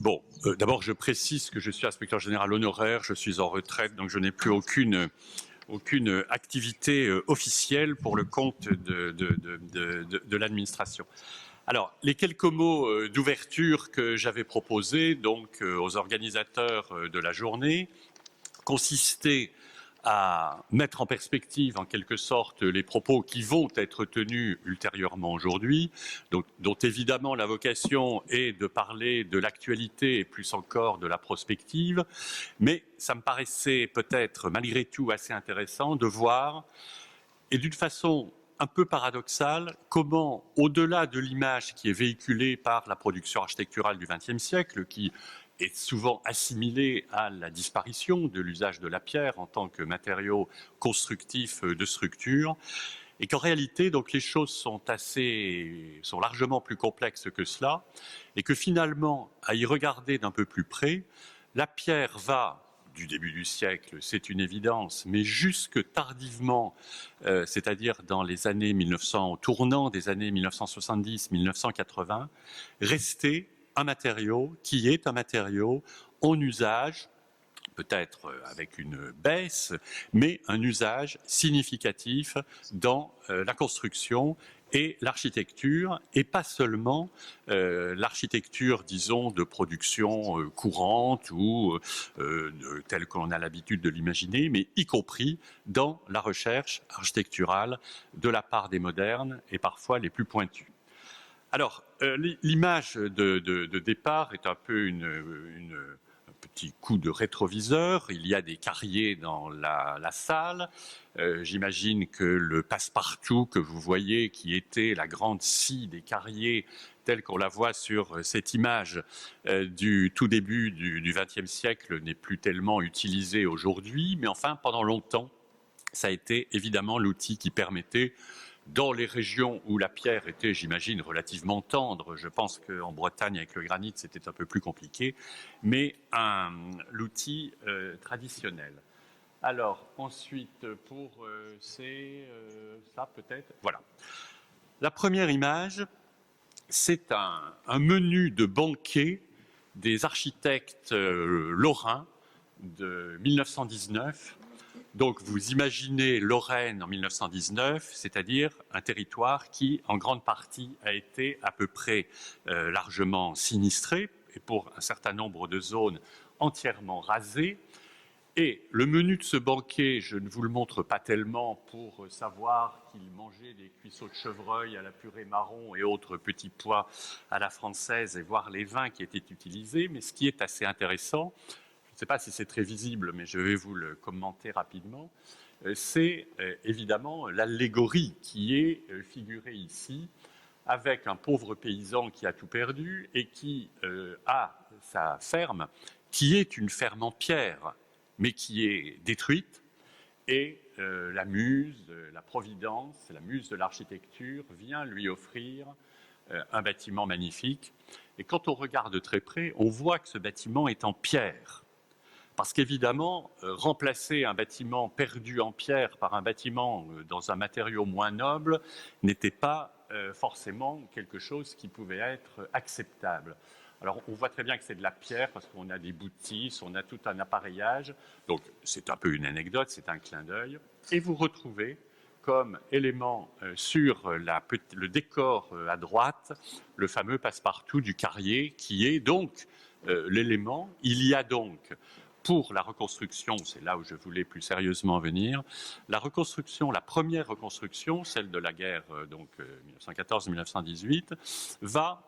Bon, d'abord, je précise que je suis inspecteur général honoraire, je suis en retraite, donc je n'ai plus aucune activité officielle pour le compte de l'administration. Alors, les quelques mots d'ouverture que j'avais proposés donc aux organisateurs de la journée consistaient à mettre en perspective, en quelque sorte, les propos qui vont être tenus ultérieurement aujourd'hui, dont évidemment la vocation est de parler de l'actualité et plus encore de la prospective, mais ça me paraissait peut-être malgré tout assez intéressant de voir, et d'une façon un peu paradoxale, comment, au-delà de l'image qui est véhiculée par la production architecturale du XXe siècle, qui est souvent assimilée à la disparition de l'usage de la pierre en tant que matériau constructif de structure, et qu'en réalité, donc, les choses sont largement plus complexes que cela, et que finalement, à y regarder d'un peu plus près, la pierre va du début du siècle, c'est une évidence, mais jusque tardivement, c'est-à-dire dans les années 1900, au tournant des années 1970-1980, rester un matériau qui est un matériau en usage, peut-être avec une baisse, mais un usage significatif dans la construction et l'architecture, et pas seulement l'architecture, disons, de production courante ou telle qu'on a l'habitude de l'imaginer, mais y compris dans la recherche architecturale de la part des modernes et parfois les plus pointus. Alors, l'image de départ est un peu un petit coup de rétroviseur. Il y a des carriers dans la salle. J'imagine que le passe-partout que vous voyez, qui était la grande scie des carriers, telle qu'on la voit sur cette image du tout début du XXe siècle, n'est plus tellement utilisée aujourd'hui. Mais enfin, pendant longtemps, ça a été évidemment l'outil qui permettait, dans les régions où la pierre était, j'imagine, relativement tendre, je pense qu'en Bretagne, avec le granit, c'était un peu plus compliqué, mais l'outil traditionnel. Alors, ensuite, pour ça peut-être, voilà. La première image, c'est un menu de banquet des architectes lorrains de 1919. Donc vous imaginez Lorraine en 1919, c'est-à-dire un territoire qui en grande partie a été à peu près largement sinistré et pour un certain nombre de zones entièrement rasé. Et le menu de ce banquet, je ne vous le montre pas tellement pour savoir qu'il mangeait des cuisseaux de chevreuil à la purée marron et autres petits pois à la française et voir les vins qui étaient utilisés, mais ce qui est assez intéressant, je ne sais pas si c'est très visible, mais je vais vous le commenter rapidement, c'est évidemment l'allégorie qui est figurée ici, avec un pauvre paysan qui a tout perdu et qui a sa ferme, qui est une ferme en pierre, mais qui est détruite, et la muse, la providence, la muse de l'architecture vient lui offrir un bâtiment magnifique. Et quand on regarde de très près, on voit que ce bâtiment est en pierre. Parce qu'évidemment, remplacer un bâtiment perdu en pierre par un bâtiment dans un matériau moins noble n'était pas forcément quelque chose qui pouvait être acceptable. Alors, on voit très bien que c'est de la pierre parce qu'on a des bouts de tissu, on a tout un appareillage. Donc, c'est un peu une anecdote, c'est un clin d'œil. Et vous retrouvez comme élément sur le décor à droite le fameux passe-partout du carrier qui est donc l'élément. Il y a donc pour la reconstruction, c'est là où je voulais plus sérieusement venir, la reconstruction, la première reconstruction, celle de la guerre donc 1914-1918, va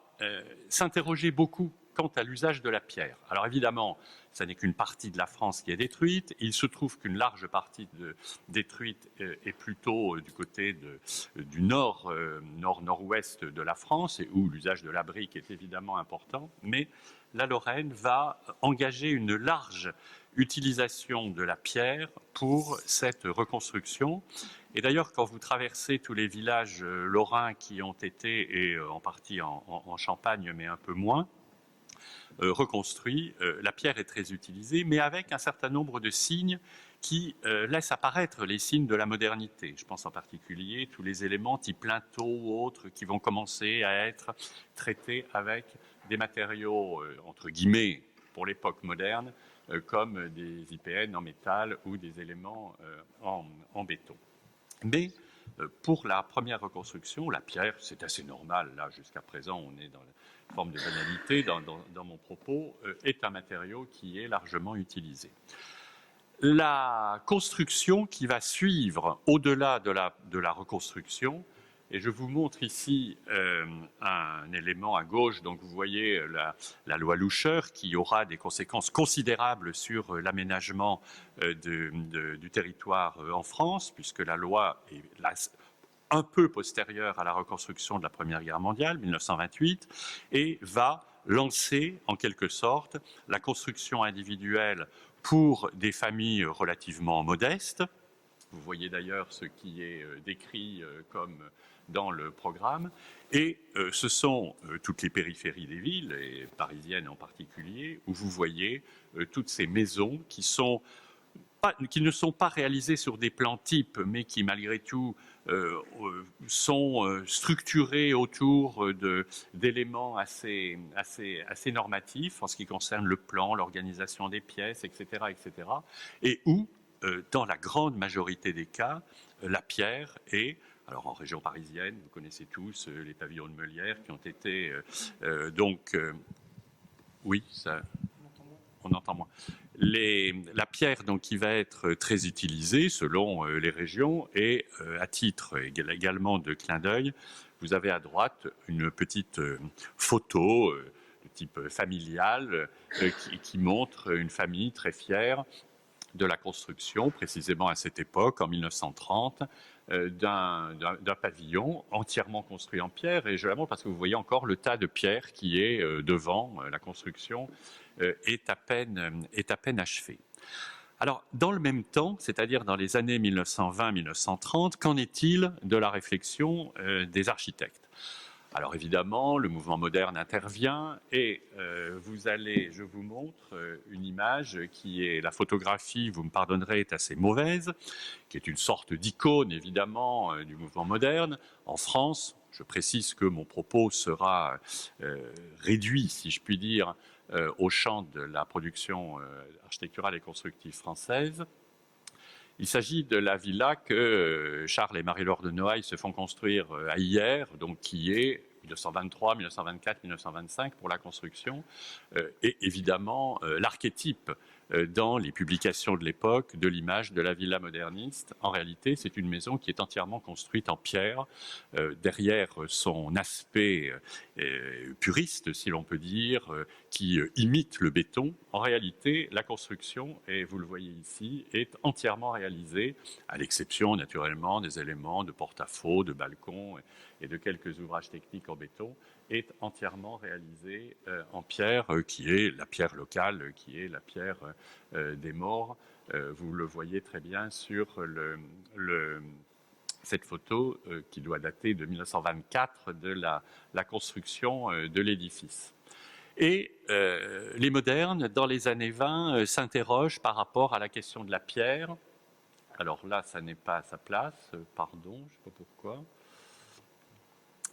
s'interroger beaucoup quant à l'usage de la pierre. Alors évidemment, ça n'est qu'une partie de la France qui est détruite. Il se trouve qu'une large partie détruite est plutôt du côté du nord-nord-ouest de la France, et où l'usage de la brique est évidemment important. Mais la Lorraine va engager une large utilisation de la pierre pour cette reconstruction. Et d'ailleurs, quand vous traversez tous les villages lorrains qui ont été, et en partie en Champagne, mais un peu moins, reconstruits, la pierre est très utilisée, mais avec un certain nombre de signes qui laissent apparaître les signes de la modernité. Je pense en particulier tous les éléments type linteau ou autres qui vont commencer à être traités avec des matériaux, entre guillemets, pour l'époque moderne, comme des IPN en métal ou des éléments en béton. Mais pour la première reconstruction, la pierre, c'est assez normal, là jusqu'à présent on est dans la forme de banalité dans mon propos, est un matériau qui est largement utilisé. La construction qui va suivre au-delà de la reconstruction, et je vous montre ici un élément à gauche, donc vous voyez la loi Loucher qui aura des conséquences considérables sur l'aménagement du territoire en France, puisque la loi est un peu postérieure à la reconstruction de la Première Guerre mondiale, 1928, et va lancer en quelque sorte la construction individuelle pour des familles relativement modestes. Vous voyez d'ailleurs ce qui est décrit comme dans le programme. Et ce sont toutes les périphéries des villes, et parisiennes en particulier, où vous voyez toutes ces maisons qui ne sont pas réalisées sur des plans types, mais qui malgré tout sont structurées autour d'éléments assez normatifs en ce qui concerne le plan, l'organisation des pièces, etc., etc. Et où, dans la grande majorité des cas, la pierre est, alors en région parisienne, vous connaissez tous les pavillons de Meulière qui ont été oui, ça, on entend moins. La pierre donc, qui va être très utilisée selon les régions et à titre également de clin d'œil, vous avez à droite une petite photo de type familial qui montre une famille très fière de la construction, précisément à cette époque, en 1930, d'un pavillon entièrement construit en pierre. Et je la montre parce que vous voyez encore le tas de pierres qui est devant la construction est à peine achevé. Alors, dans le même temps, c'est-à-dire dans les années 1920-1930, qu'en est-il de la réflexion des architectes ? Alors évidemment, le mouvement moderne intervient et je vous montre une image qui est la photographie, vous me pardonnerez, est assez mauvaise, qui est une sorte d'icône évidemment du mouvement moderne en France. Je précise que mon propos sera réduit, si je puis dire, au champ de la production architecturale et constructive française. Il s'agit de la villa que Charles et Marie-Laure de Noailles se font construire à Hyères, donc qui est 1923, 1924, 1925 pour la construction, et évidemment l'archétype dans les publications de l'époque de l'image de la villa moderniste. En réalité, c'est une maison qui est entièrement construite en pierre, derrière son aspect puriste, si l'on peut dire, qui imite le béton. En réalité, la construction, et vous le voyez ici, est entièrement réalisée, à l'exception naturellement des éléments de porte-à-faux, de balcons et de quelques ouvrages techniques en béton, est entièrement réalisée en pierre, qui est la pierre locale, qui est la pierre des morts. Vous le voyez très bien sur cette photo qui doit dater de 1924 de la construction de l'édifice. Et les modernes, dans les années 20, s'interrogent par rapport à la question de la pierre. Alors là, ça n'est pas à sa place, pardon, je ne sais pas pourquoi.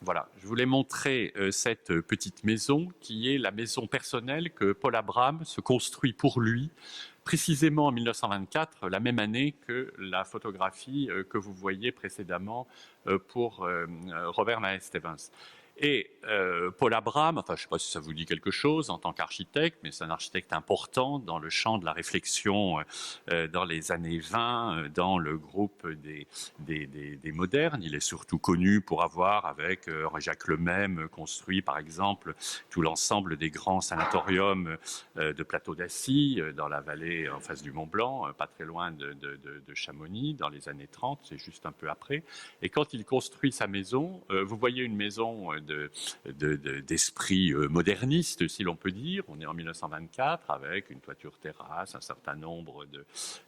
Voilà, je voulais montrer cette petite maison qui est la maison personnelle que Paul Abraham se construit pour lui, précisément en 1924, la même année que la photographie que vous voyez précédemment pour Robert Maes Stevens. Et Paul Abraham, enfin je ne sais pas si ça vous dit quelque chose en tant qu'architecte, mais c'est un architecte important dans le champ de la réflexion dans les années 20, dans le groupe des modernes. Il est surtout connu pour avoir, avec Jacques Lemesme, construit par exemple tout l'ensemble des grands sanatoriums de Plateau d'Assy, dans la vallée en face du Mont Blanc, pas très loin de Chamonix, dans les années 30, c'est juste un peu après. Et quand il construit sa maison, vous voyez une maison d'esprit moderniste, si l'on peut dire. On est en 1924 avec une toiture terrasse, un certain nombre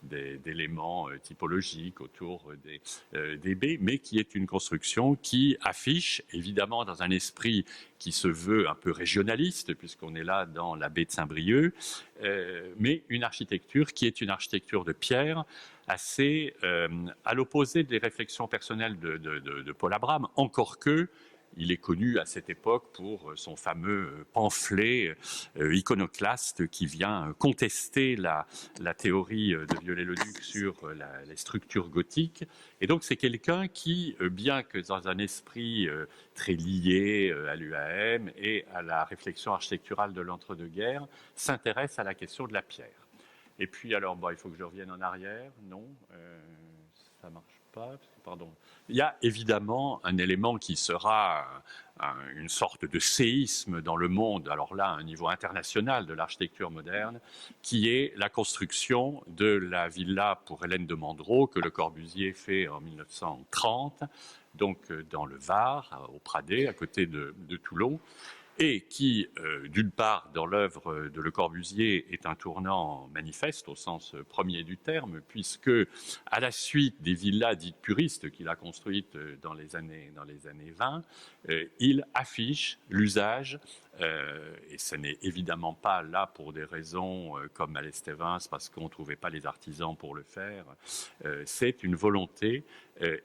d'éléments typologiques autour des baies, mais qui est une construction qui affiche, évidemment dans un esprit qui se veut un peu régionaliste, puisqu'on est là dans la baie de Saint-Brieuc, mais une architecture qui est une architecture de pierre, assez à l'opposé des réflexions personnelles de Paul Abraham, encore que il est connu à cette époque pour son fameux pamphlet iconoclaste qui vient contester la théorie de Viollet-le-Duc sur les structures gothiques. Et donc c'est quelqu'un qui, bien que dans un esprit très lié à l'UAM et à la réflexion architecturale de l'entre-deux-guerres, s'intéresse à la question de la pierre. Et puis alors, il faut que je revienne en arrière. Non, ça ne marche pas. Pardon. Il y a évidemment un élément qui sera une sorte de séisme dans le monde, alors là, à un niveau international de l'architecture moderne, qui est la construction de la villa pour Hélène de Mandreau que Le Corbusier fait en 1930, donc dans le Var, au Pradé, à côté de Toulon, et qui, d'une part, dans l'œuvre de Le Corbusier, est un tournant manifeste au sens premier du terme, puisque, à la suite des villas dites puristes qu'il a construites dans les années 20, il affiche l'usage, et ce n'est évidemment pas là pour des raisons comme à l'Estevins, parce qu'on ne trouvait pas les artisans pour le faire, c'est une volonté,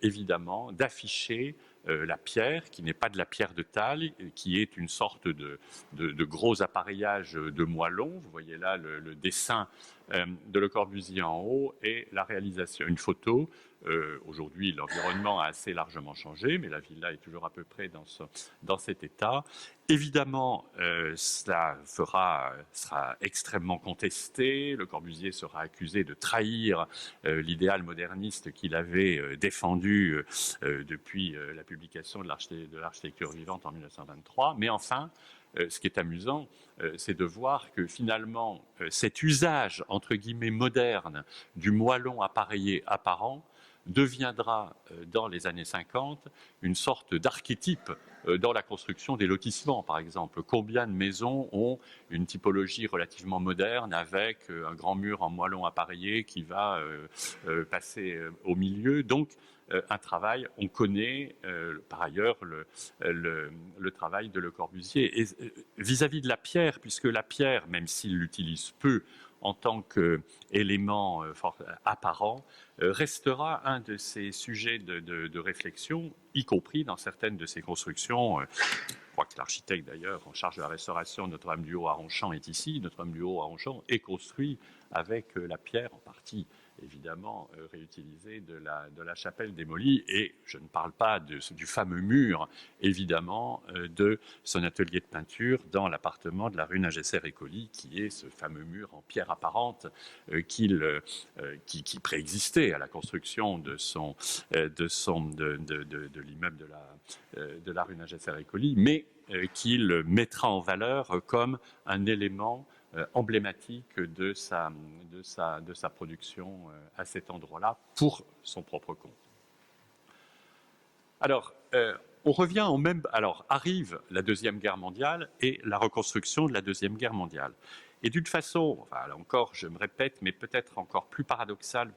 évidemment, d'afficher la pierre, qui n'est pas de la pierre de taille, qui est une sorte de gros appareillage de moellons. Vous voyez là le dessin de Le Corbusier en haut et la réalisation, une photo. Aujourd'hui, l'environnement a assez largement changé, mais la villa est toujours à peu près dans cet état. Évidemment, cela sera extrêmement contesté. Le Corbusier sera accusé de trahir l'idéal moderniste qu'il avait défendu depuis la publication de l'architecture vivante en 1923. Mais enfin, ce qui est amusant, c'est de voir que finalement, cet usage, entre guillemets, moderne du moellon appareillé apparent deviendra, dans les années 50, une sorte d'archétype dans la construction des lotissements, par exemple. Combien de maisons ont une typologie relativement moderne avec un grand mur en moellon appareillé qui va passer au milieu. Donc, un travail, on connaît par ailleurs le travail de Le Corbusier. Et vis-à-vis de la pierre, puisque la pierre, même s'il l'utilise peu en tant qu'élément apparent, restera un de ces sujets de réflexion, y compris dans certaines de ses constructions. Je crois que l'architecte d'ailleurs en charge de la restauration Notre-Dame-du-Haut à Ronchamp est ici. Notre-Dame-du-Haut à Ronchamp est construit avec la pierre en partie évidemment réutilisée de la chapelle démolie, et je ne parle pas du fameux mur, évidemment, de son atelier de peinture dans l'appartement de la rue Nagesser-Écoli, qui est ce fameux mur en pierre apparente qui préexistait à la construction de l'immeuble de la rue Nagesser-Écoli, mais qu'il mettra en valeur comme un élément emblématique de sa production à cet endroit-là pour son propre compte. Alors, on revient au même. Alors, arrive la Deuxième Guerre mondiale et la reconstruction de la Deuxième Guerre mondiale. Et d'une façon, enfin, là encore, je me répète, mais peut-être encore plus paradoxale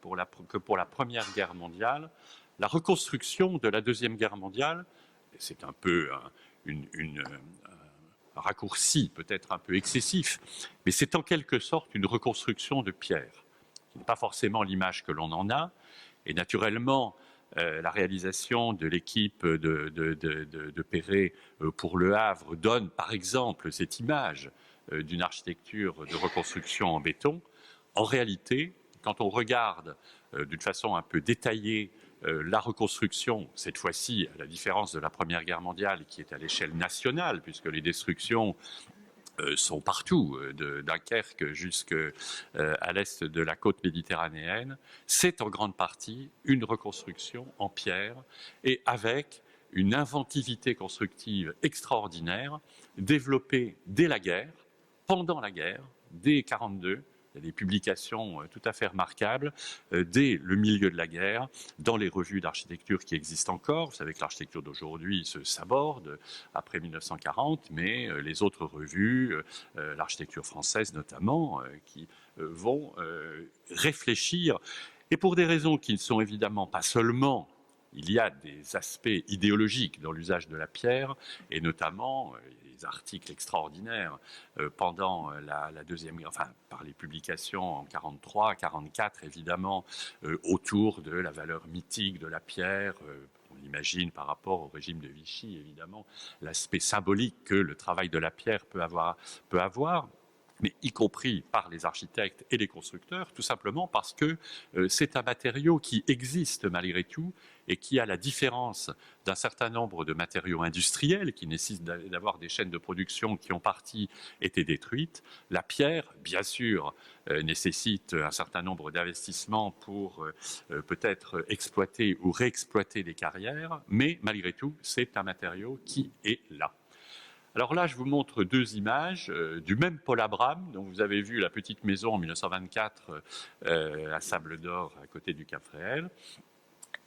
que pour la Première Guerre mondiale, la reconstruction de la Deuxième Guerre mondiale, c'est un peu un raccourci peut-être un peu excessif, mais c'est en quelque sorte une reconstruction de pierre, qui n'est pas forcément l'image que l'on en a. Et naturellement, la réalisation de l'équipe de Perret pour Le Havre donne par exemple cette image d'une architecture de reconstruction en béton. En réalité, quand on regarde d'une façon un peu détaillée la reconstruction, cette fois-ci, à la différence de la Première Guerre mondiale, qui est à l'échelle nationale, puisque les destructions sont partout, de Dunkerque jusqu'à l'est de la côte méditerranéenne, c'est en grande partie une reconstruction en pierre et avec une inventivité constructive extraordinaire, développée dès la guerre, pendant la guerre, dès 1942. Il y a des publications tout à fait remarquables dès le milieu de la guerre, dans les revues d'architecture qui existent encore. Vous savez que l'architecture d'aujourd'hui se saborde après 1940, mais les autres revues, l'architecture française notamment, qui vont réfléchir, et pour des raisons qui ne sont évidemment pas seulement. Il y a des aspects idéologiques dans l'usage de la pierre, et notamment des articles extraordinaires pendant la Deuxième Guerre, enfin par les publications en 1943, 1944, évidemment, autour de la valeur mythique de la pierre. On imagine par rapport au régime de Vichy, évidemment, l'aspect symbolique que le travail de la pierre peut avoir, mais y compris par les architectes et les constructeurs, tout simplement parce que c'est un matériau qui existe malgré tout et qui, à la différence d'un certain nombre de matériaux industriels qui nécessitent d'avoir des chaînes de production qui ont partie été détruites, la pierre, bien sûr, nécessite un certain nombre d'investissements pour peut-être exploiter ou réexploiter des carrières, mais malgré tout, c'est un matériau qui est là. Alors là, je vous montre deux images du même Paul Abraham, dont vous avez vu la petite maison en 1924 à Sable d'Or, à côté du Cap Fréhel,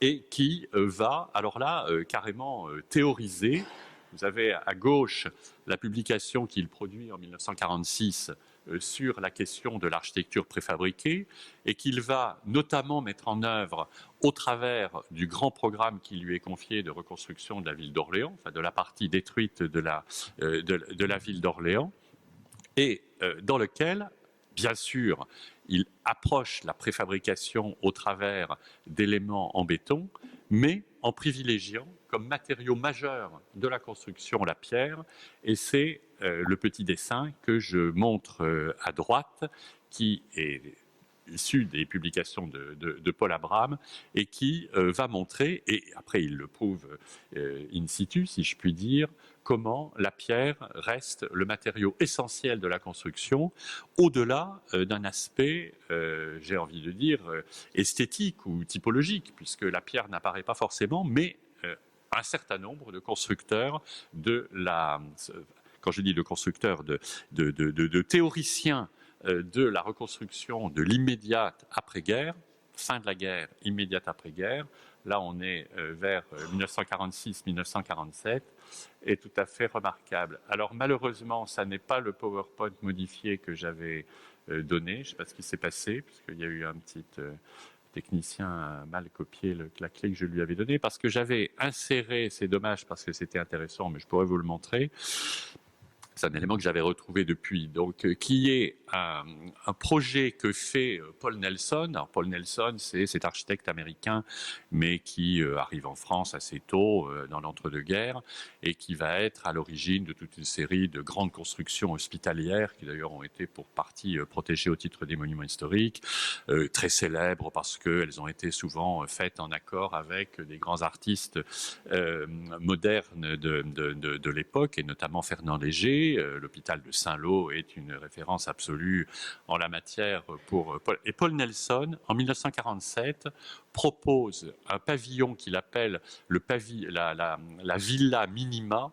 et qui va, alors là, carrément théoriser. Vous avez à gauche la publication qu'il produit en 1946 sur la question de l'architecture préfabriquée et qu'il va notamment mettre en œuvre au travers du grand programme qui lui est confié de reconstruction de la ville d'Orléans, enfin de la partie détruite de la ville d'Orléans, et dans lequel, bien sûr, il approche la préfabrication au travers d'éléments en béton, mais en privilégiant comme matériau majeur de la construction la pierre, et c'est le petit dessin que je montre à droite, qui est issu des publications de Paul Abraham et qui va montrer, et après il le prouve in situ, si je puis dire, comment la pierre reste le matériau essentiel de la construction, au-delà d'un aspect, j'ai envie de dire, esthétique ou typologique, puisque la pierre n'apparaît pas forcément, mais un certain nombre de constructeurs de la... Quand je dis de constructeurs, de théoriciens de la reconstruction de l'immédiate après-guerre, fin de la guerre, immédiate après-guerre, là on est vers 1946-1947, est tout à fait remarquable. Alors malheureusement, ça n'est pas le PowerPoint modifié que j'avais donné, je ne sais pas ce qui s'est passé, puisqu'il y a eu un petit... technicien a mal copié la clé que je lui avais donnée, parce que j'avais inséré, c'est dommage parce que c'était intéressant, mais je pourrais vous le montrer. C'est un élément que j'avais retrouvé depuis, donc qui est un projet que fait Paul Nelson. Alors Paul Nelson, c'est cet architecte américain, mais qui arrive en France assez tôt, dans l'entre-deux-guerres, et qui va être à l'origine de toute une série de grandes constructions hospitalières, qui d'ailleurs ont été pour partie protégées au titre des monuments historiques, très célèbres parce qu'elles ont été souvent faites en accord avec des grands artistes modernes de l'époque, et notamment Fernand Léger. L'hôpital de Saint-Lô est une référence absolue en la matière pour Paul. Et Paul Nelson, en 1947, propose un pavillon qu'il appelle la Villa Minima,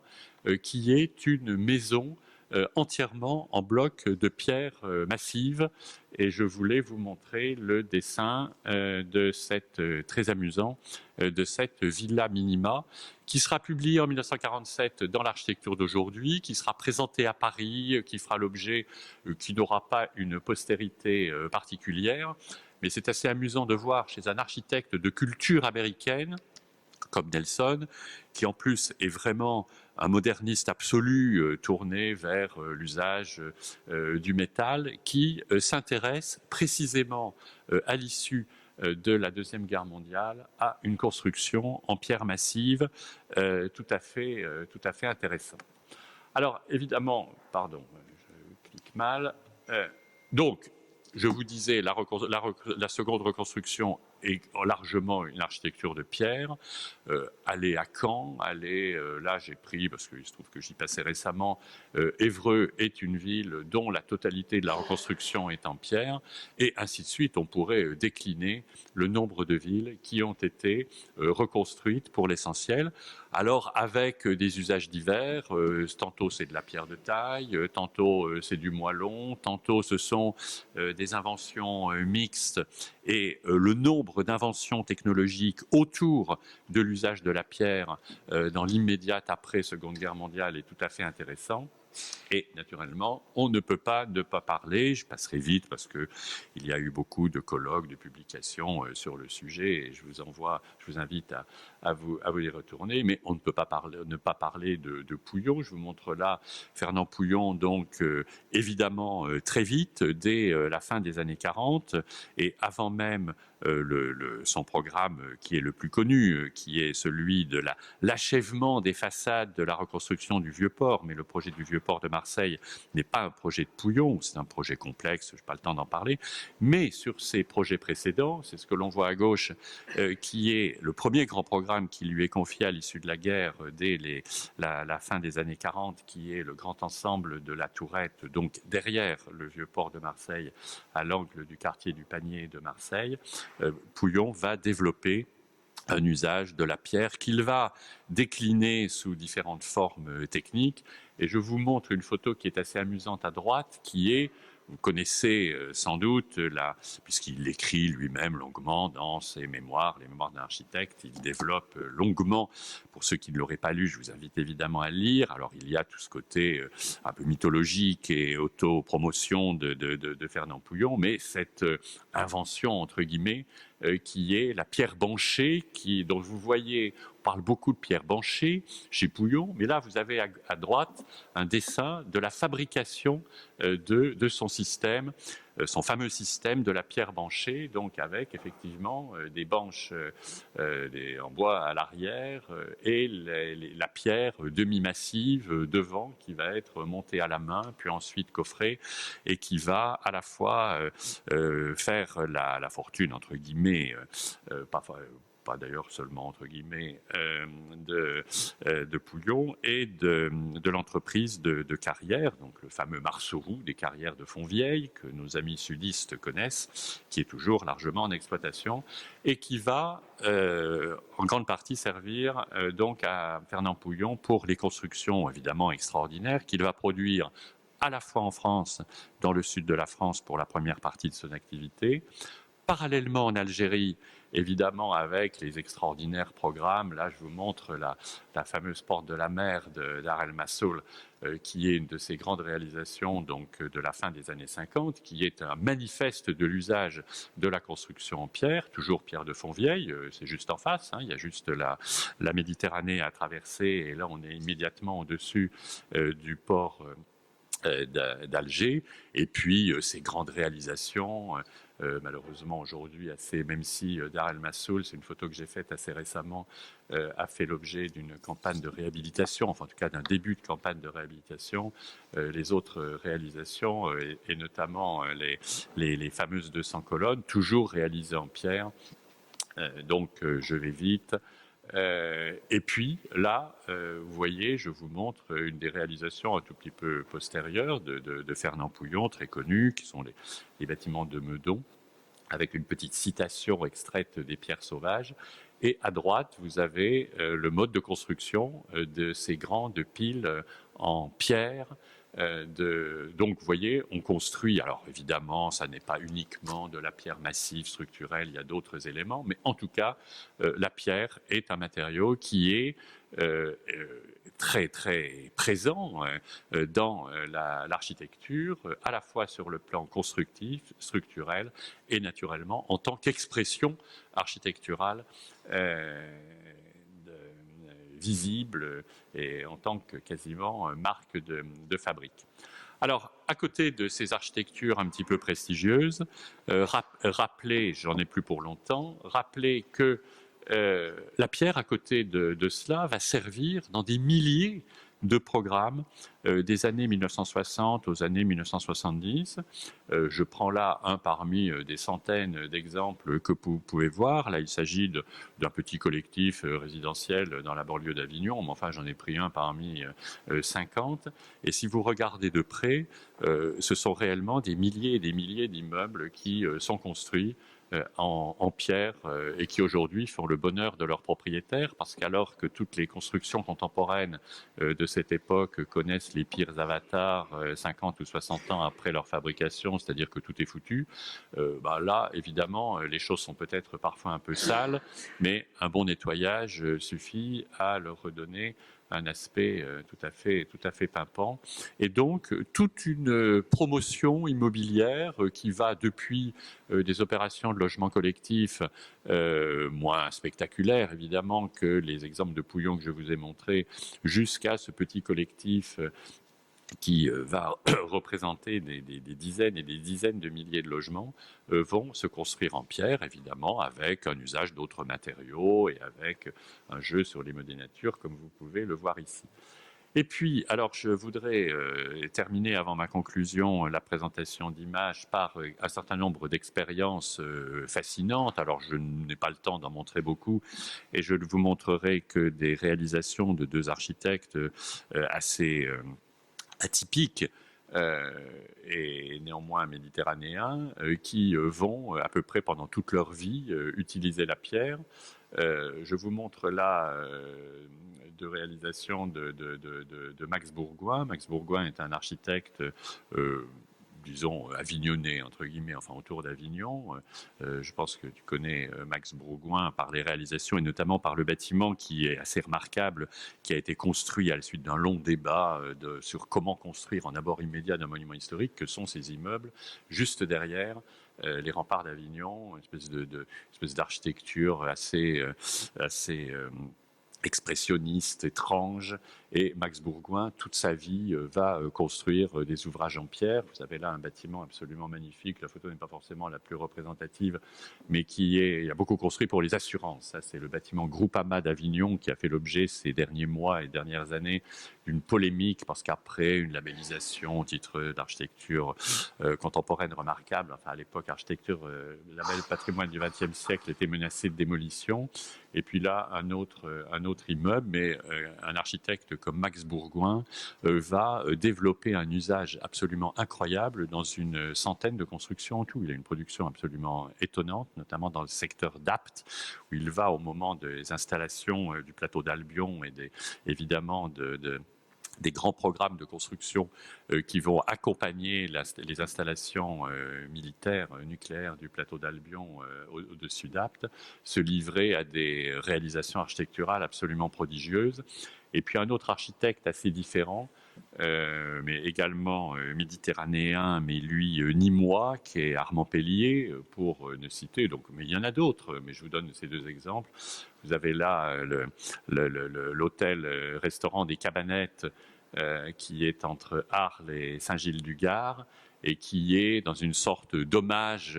qui est une maison entièrement en blocs de pierre massive. Et je voulais vous montrer le dessin de cette, très amusant, de cette Villa Minima, qui sera publié en 1947 dans l'architecture d'aujourd'hui, qui sera présenté à Paris, qui fera l'objet, qui n'aura pas une postérité particulière. Mais c'est assez amusant de voir chez un architecte de culture américaine, comme Nelson, qui en plus est vraiment un moderniste absolu, tourné vers l'usage du métal, qui s'intéresse précisément à l'issue de la Deuxième Guerre mondiale à une construction en pierre massive tout à fait intéressant. Alors évidemment, pardon, je clique mal. Donc, je vous disais, la seconde reconstruction est largement une architecture de pierre. Aller à Caen, là j'ai pris, parce qu'il se trouve que j'y passais récemment, Évreux est une ville dont la totalité de la reconstruction est en pierre, et ainsi de suite. On pourrait décliner le nombre de villes qui ont été reconstruites pour l'essentiel. Alors avec des usages divers, tantôt c'est de la pierre de taille, tantôt c'est du moellon, tantôt ce sont des inventions mixtes, et le nombre d'inventions technologiques autour de l'usage de la pierre dans l'immédiate après Seconde Guerre mondiale est tout à fait intéressant. Et naturellement, on ne peut pas ne pas parler, je passerai vite parce qu'il y a eu beaucoup de colloques, de publications sur le sujet et je vous invite à vous y retourner, mais on ne peut pas ne pas parler de Pouillon. Je vous montre là Fernand Pouillon, donc évidemment très vite, dès la fin des années 40 et avant même son programme qui est le plus connu, qui est celui de l'achèvement des façades de la reconstruction du Vieux-Port. Mais le projet du Vieux-Port de Marseille n'est pas un projet de Pouillon, c'est un projet complexe, je n'ai pas le temps d'en parler. Mais sur ces projets précédents, c'est ce que l'on voit à gauche, qui est le premier grand programme qui lui est confié à l'issue de la guerre dès la fin des années 40, qui est le grand ensemble de la Tourette, donc derrière le Vieux-Port de Marseille, à l'angle du quartier du Panier de Marseille. Pouillon va développer un usage de la pierre qu'il va décliner sous différentes formes techniques. Et je vous montre une photo qui est assez amusante à droite, qui est, vous connaissez sans doute, puisqu'il l'écrit lui-même longuement dans ses mémoires, les mémoires d'un architecte, il développe longuement, pour ceux qui ne l'auraient pas lu, je vous invite évidemment à le lire. Alors il y a tout ce côté un peu mythologique et auto-promotion de Fernand Pouillon, mais cette invention, entre guillemets, qui est la pierre banchée, dont vous voyez, on parle beaucoup de pierre banchée chez Pouillon, mais là vous avez à droite un dessin de la fabrication de son système, son fameux système de la pierre banchée, donc avec effectivement des banches en bois à l'arrière et la pierre demi-massive devant qui va être montée à la main, puis ensuite coffrée et qui va à la fois faire la fortune, entre guillemets, pas d'ailleurs seulement entre guillemets, de Pouillon et de l'entreprise de carrière, donc le fameux Marceau-Roux des carrières de Fontvieille que nos amis sudistes connaissent, qui est toujours largement en exploitation et qui va en grande partie servir donc à Fernand Pouillon pour les constructions évidemment extraordinaires qu'il va produire à la fois en France, dans le sud de la France pour la première partie de son activité, parallèlement en Algérie, évidemment avec les extraordinaires programmes. Là, je vous montre la fameuse porte de la mer d'Ar El Massoul, qui est une de ces grandes réalisations donc, de la fin des années 50, qui est un manifeste de l'usage de la construction en pierre, toujours pierre de Fontvieille, c'est juste en face, hein, il y a juste la Méditerranée à traverser, et là on est immédiatement au-dessus du port d'Alger, et puis ces grandes réalisations, malheureusement aujourd'hui même si Dar El Massoul, c'est une photo que j'ai faite assez récemment, a fait l'objet d'une campagne de réhabilitation, enfin en tout cas d'un début de campagne de réhabilitation, les autres réalisations, et notamment les fameuses 200 colonnes, toujours réalisées en pierre, donc je vais vite. Et puis là, vous voyez, je vous montre une des réalisations un tout petit peu postérieures de Fernand Pouillon, très connu, qui sont les bâtiments de Meudon, avec une petite citation extraite des Pierres sauvages. Et à droite, vous avez le mode de construction de ces grandes piles en pierre. Donc, vous voyez, on construit. Alors, évidemment, ça n'est pas uniquement de la pierre massive, structurelle, il y a d'autres éléments, mais en tout cas, la pierre est un matériau qui est très, très présent dans l'architecture, à la fois sur le plan constructif, structurel, et naturellement en tant qu'expression architecturale visible et en tant que quasiment marque de fabrique. Alors, à côté de ces architectures un petit peu prestigieuses, rappelez, j'en ai plus pour longtemps, rappelez que la pierre, à côté de cela, va servir dans des milliers de programmes des années 1960 aux années 1970. Je prends là un parmi des centaines d'exemples que vous pouvez voir. Là, il s'agit d'un petit collectif résidentiel dans la banlieue d'Avignon, mais enfin, j'en ai pris un parmi 50. Et si vous regardez de près, ce sont réellement des milliers et des milliers d'immeubles qui sont construits en pierre et qui aujourd'hui font le bonheur de leurs propriétaires, parce qu'alors que toutes les constructions contemporaines de cette époque connaissent les pires avatars 50 ou 60 ans après leur fabrication, c'est-à-dire que tout est foutu, là évidemment les choses sont peut-être parfois un peu sales, mais un bon nettoyage suffit à leur redonner un aspect tout à fait pimpant. Et donc, toute une promotion immobilière qui va depuis des opérations de logement collectif moins spectaculaires, évidemment, que les exemples de Pouillon que je vous ai montrés, jusqu'à ce petit collectif qui va représenter des dizaines et des dizaines de milliers de logements, vont se construire en pierre, évidemment, avec un usage d'autres matériaux et avec un jeu sur les modénatures, comme vous pouvez le voir ici. Et puis, alors je voudrais terminer avant ma conclusion la présentation d'images par un certain nombre d'expériences fascinantes. Alors je n'ai pas le temps d'en montrer beaucoup et je ne vous montrerai que des réalisations de deux architectes assez atypiques et néanmoins méditerranéens qui vont à peu près pendant toute leur vie utiliser la pierre. Je vous montre là de réalisation de Max Bourgoin. Max Bourgoin est un architecte disons, avignonnais, entre guillemets, enfin autour d'Avignon. Je pense que tu connais Max Bourgoin par les réalisations et notamment par le bâtiment qui est assez remarquable, qui a été construit à la suite d'un long débat sur comment construire en abord immédiat d'un monument historique, que sont ces immeubles, juste derrière les remparts d'Avignon, une espèce d'architecture assez expressionniste, étrange, et Max Bourgoin, toute sa vie, va construire des ouvrages en pierre. Vous avez là un bâtiment absolument magnifique, la photo n'est pas forcément la plus représentative, mais il a beaucoup construit pour les assurances. Ça, c'est le bâtiment Groupama d'Avignon qui a fait l'objet ces derniers mois et dernières années d'une polémique, parce qu'après une labellisation au titre d'architecture contemporaine remarquable, enfin à l'époque, architecture, label patrimoine du XXe siècle était menacée de démolition. Et puis là, un autre immeuble, mais un architecte comme Max Bourgoin va développer un usage absolument incroyable dans une centaine de constructions en tout. Il a une production absolument étonnante, notamment dans le secteur d'Apt, où il va au moment des installations du plateau d'Albion et évidemment des grands programmes de construction qui vont accompagner les installations militaires nucléaires du plateau d'Albion au-dessus d'Apt, se livrer à des réalisations architecturales absolument prodigieuses. Et puis un autre architecte assez différent, mais également méditerranéen, mais lui nîmois, qui est Armand Pellier, pour ne citer. Donc, mais il y en a d'autres, mais je vous donne ces deux exemples. Vous avez là l'hôtel-restaurant des Cabanettes, qui est entre Arles et Saint-Gilles-du-Gard, et qui est dans une sorte d'hommage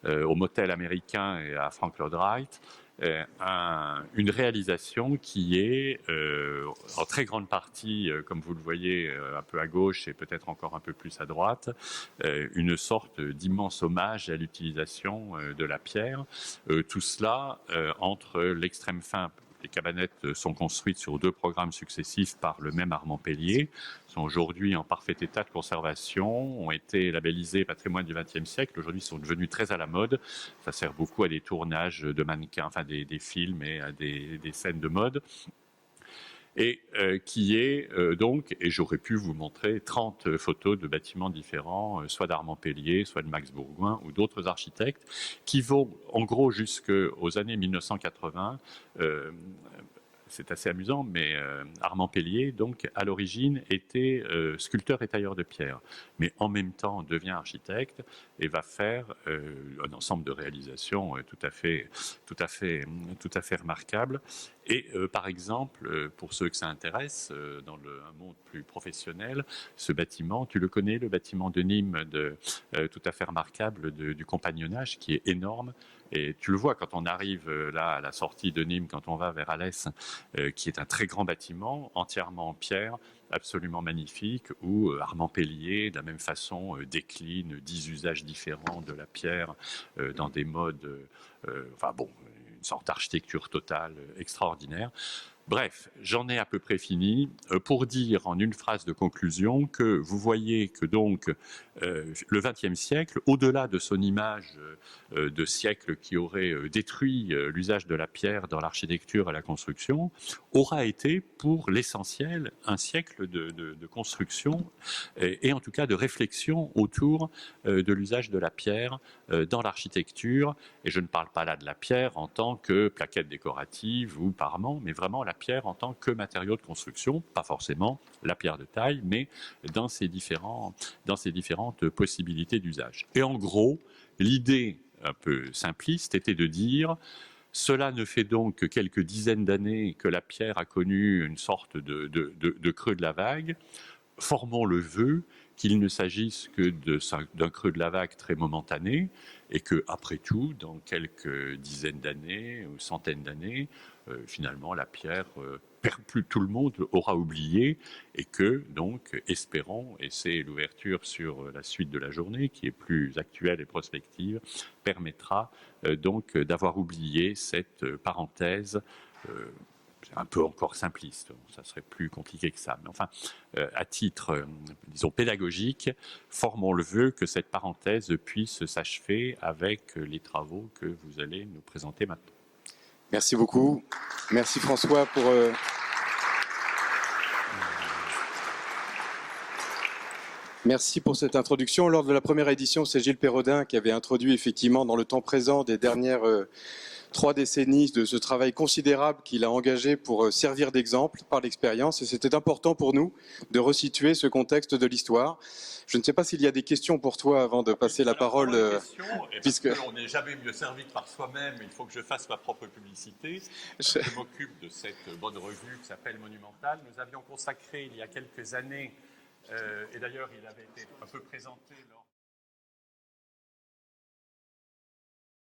au motel américain et à Frank Lloyd Wright. Une réalisation qui est en très grande partie, comme vous le voyez un peu à gauche et peut-être encore un peu plus à droite, une sorte d'immense hommage à l'utilisation de la pierre. Tout cela entre l'extrême fin. Les cabanettes sont construites sur deux programmes successifs par le même Armand Pellier, sont aujourd'hui en parfait état de conservation, ont été labellisés patrimoine du XXe siècle, aujourd'hui sont devenus très à la mode. Ça sert beaucoup à des tournages de mannequins, enfin des films et à des scènes de mode. Et qui est donc, et j'aurais pu vous montrer 30 photos de bâtiments différents, soit d'Armand Pellier, soit de Max Bourgoin ou d'autres architectes, qui vont en gros jusqu'aux années 1980. C'est assez amusant, mais Armand Pellier, donc, à l'origine, était sculpteur et tailleur de pierre, mais en même temps devient architecte et va faire un ensemble de réalisations tout à fait remarquables. Et par exemple, pour ceux que ça intéresse, dans un monde plus professionnel, ce bâtiment, tu le connais, le bâtiment de Nîmes, tout à fait remarquable du compagnonnage, qui est énorme. Et tu le vois quand on arrive là à la sortie de Nîmes, quand on va vers Alès, qui est un très grand bâtiment, entièrement en pierre, absolument magnifique, où Armand Pellier, de la même façon, décline 10 usages différents de la pierre dans des modes, une sorte d'architecture totale extraordinaire. Bref, j'en ai à peu près fini pour dire en une phrase de conclusion que vous voyez que donc le XXe siècle, au-delà de son image de siècle qui aurait détruit l'usage de la pierre dans l'architecture et la construction, aura été pour l'essentiel un siècle de construction et en tout cas de réflexion autour de l'usage de la pierre dans l'architecture. Et je ne parle pas là de la pierre en tant que plaquette décorative ou parement, mais vraiment la pierre en tant que matériau de construction, pas forcément la pierre de taille, mais dans ces différentes possibilités d'usage. Et en gros, l'idée un peu simpliste était de dire: cela ne fait donc que quelques dizaines d'années que la pierre a connu une sorte de creux de la vague. Formons le vœu qu'il ne s'agisse que d'un creux de la vague très momentané et que, après tout, dans quelques dizaines d'années ou centaines d'années, finalement, la pierre, plus tout le monde aura oublié et que, donc, espérons, et c'est l'ouverture sur la suite de la journée qui est plus actuelle et prospective, permettra donc d'avoir oublié cette parenthèse c'est un peu encore simpliste, ça serait plus compliqué que ça. Mais enfin, à titre, disons, pédagogique, formons le vœu que cette parenthèse puisse s'achever avec les travaux que vous allez nous présenter maintenant. Merci beaucoup. Merci François pour... Merci pour cette introduction. Lors de la première édition, c'est Gilles Perrodin qui avait introduit effectivement dans le temps présent des dernières 3 décennies de ce travail considérable qu'il a engagé pour servir d'exemple par l'expérience. Et c'était important pour nous de resituer ce contexte de l'histoire. Je ne sais pas s'il y a des questions pour toi avant de passer la parole. Puisque on n'est jamais mieux servi que par soi-même, il faut que je fasse ma propre publicité. Je m'occupe de cette bonne revue qui s'appelle Monumental. Nous avions consacré il y a quelques années, et d'ailleurs il avait été un peu présenté lors